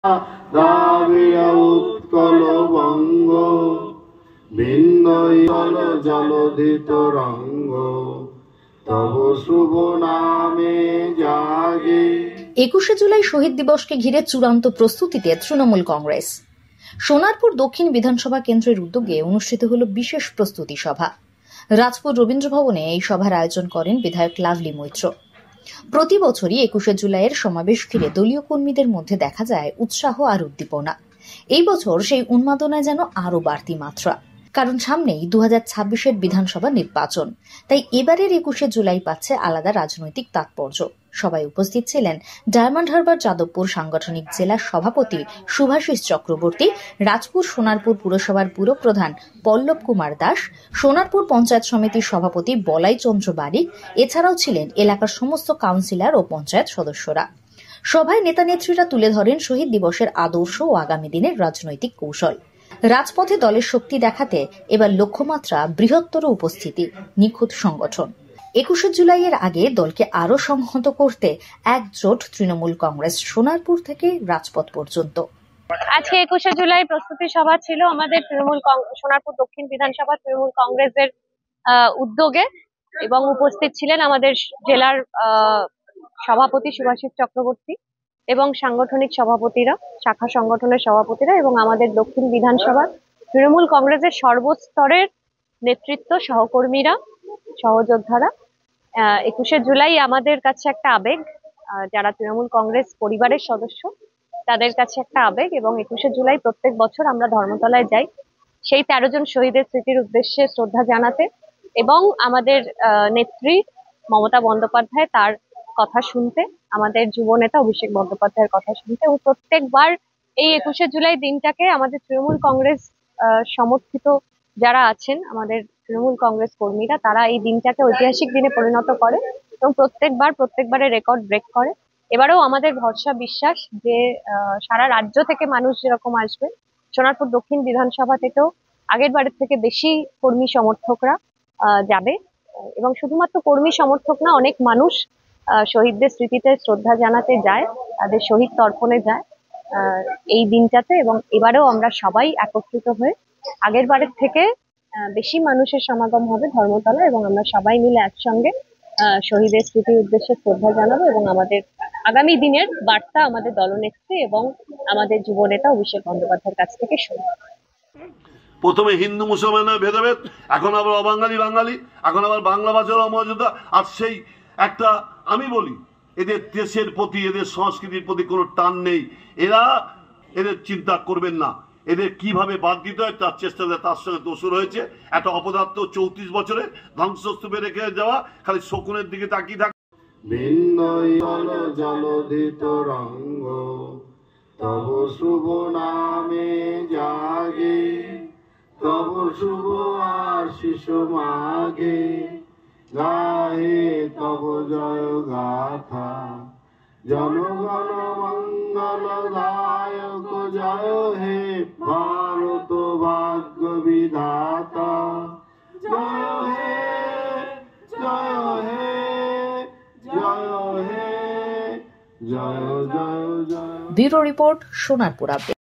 দ্রাবিড় উৎকল বঙ্গ বিন্দই জলধিত রঙ্গ তব শুভ নামে জাগে। 21শে জুলাই শহীদ দিবসকে ঘিরে চূড়ান্ত প্রস্তুতিতে তৃণমূল কংগ্রেস। সোনারপুর দক্ষিণ বিধানসভা কেন্দ্রের উদ্যোগে অনুষ্ঠিত হল বিশেষ প্রস্তুতি সভা। রাজপুর রবীন্দ্র ভবনে এই সভার আয়োজন করেন বিধায়ক লাভলি মৈত্র। প্রতি বছরই 21শে জুলাইয়ের সমাবেশ ঘিরে দলীয় কর্মীদের মধ্যে দেখা যায় উৎসাহ আর উদ্দীপনা। এই বছর সেই উন্মাদনায় যেন আরও বাড়তি মাত্রা, কারণ সামনেই 2026-এর বিধানসভা নির্বাচন। তাই এবারের 21শে জুলাই পাচ্ছে আলাদা রাজনৈতিক তাৎপর্য। সবাই উপস্থিত ছিলেন ডায়মন্ড হারবার যাদবপুর সাংগঠনিক জেলা সভাপতি শুভাশিস চক্রবর্তী, রাজপুর সোনারপুর পুরসভার পুরপ্রধান পল্লব কুমার দাস, সোনারপুর পঞ্চায়েত সমিতির সভাপতি বলাই চন্দ্র বারিক, এছাড়াও ছিলেন এলাকার সমস্ত কাউন্সিলর ও পঞ্চায়েত সদস্যরা। সভায় নেতানেত্রীরা তুলে ধরেন শহীদ দিবসের আদর্শ ও আগামী দিনের রাজনৈতিক কৌশল। রাজপথে দলের শক্তি দেখাতে এবার লক্ষ্যমাত্রা বৃহত্তর উপস্থিতি, নিখুঁত সংগঠন। 21শে জুলাইয়ের আগে দলকে আরও সংহত করতে একজোট তৃণমূল কংগ্রেস সোনারপুর থেকে রাজপথ পর্যন্ত। আজকে 21শে জুলাই প্রস্তুতি সভা ছিল আমাদের সোনারপুর দক্ষিণ বিধানসভা তৃণমূল কংগ্রেসের উদ্যোগে, এবং উপস্থিত ছিলেন আমাদের জেলার সভাপতি শুভাশিস চক্রবর্তী এবং সাংগঠনিক সভাপতিরা, শাখা সংগঠনের সভাপতিরা এবং আমাদের দক্ষিণ বিধানসভা তৃণমূল কংগ্রেসের সর্বস্তরের নেতৃত্ব, সহকর্মীরা, সহযোদ্ধারা। 21শে জুলাই আমাদের কাছে একটা আবেগ, যারা তৃণমূল কংগ্রেস পরিবারের সদস্য তাদের কাছে একটা আবেগ। এবং 21শে জুলাই প্রত্যেক বছর আমরা ধর্মতলায় যাই সেই 13 জন শহীদের স্মৃতির উদ্দেশ্যে শ্রদ্ধা জানাতে এবং আমাদের নেত্রী মমতা বন্দ্যোপাধ্যায় তার কথা শুনতে, আমাদের যুব নেতা অভিষেক বন্দ্যোপাধ্যায়ের কথা শুনতে। এবং প্রত্যেকবার এই 21শে জুলাই দিনটাকে আমাদের তৃণমূল কংগ্রেস সমর্থিত যারা আছেন, আমাদের তৃণমূল কংগ্রেস কর্মীরা, তারা এই দিনটাকে ঐতিহাসিক দিনে পরিণত করে এবং প্রত্যেকবারের রেকর্ড ব্রেক করে। এবারেও আমাদের ভরসা, বিশ্বাস যে সারা রাজ্য থেকে মানুষ যেরকম আসবে, সোনারপুর দক্ষিণ বিধানসভা থেকেও আগের বারের থেকে বেশি কর্মী সমর্থকরা যাবে। এবং শুধুমাত্র কর্মী সমর্থক না, অনেক মানুষ শহীদদের স্মৃতিতে শ্রদ্ধা জানাতে যায়, তাদের শহীদ তর্পণে যায় এই দিনটাতে। এবং এবারেও আমরা সবাই একত্রিত হয়ে আগের বারের থেকে বেশি মানুষের সমাগম হবে ধর্মতলা, এবং আমরা সবাই মিলে একসঙ্গে শহীদের স্মৃতির উদ্দেশ্যে শ্রদ্ধা জানাবো এবং আমাদের আগামী দিনের বার্তা আমাদের দলনেত্রী এবং আমাদের যুব নেতা অভিষেক বন্দ্যোপাধ্যায়ের কাছ থেকে শুনবো। প্রথমে হিন্দু মুসলমানের ভেদাভেদ, এখন আবার অবাঙালি বাঙালি, এখন আবার বাংলা ভাষার অমর্যাদা। আর সেই একটা, আমি বলি, এদের দেশের প্রতি, এদের সংস্কৃতির প্রতি কোনো টান নেই। এদের চিন্তা করবেন না, এদের কিভাবে বাদ দিতে হয় তার চেষ্টা, তার সঙ্গে দোষর হয়েছে। একটা অপদার্থ 34 বছরে ধ্বংসস্তূপে রেখে যাওয়া, খালি শকুনের দিকে তাকিয়ে থাকে। বিন্দই জলধিত রঙ্গ তব শুভ নামে জাগে, তব শুভ আশিস মাগে, গায়ে তব জয় গাথা, জনগণ মঙ্গল দায়ক জয় হে ভারত ভাগ্য বিধাতা, জয় হে জয় হে জয় হে জয় জয় জয়। Bureau report, Sonarpur update.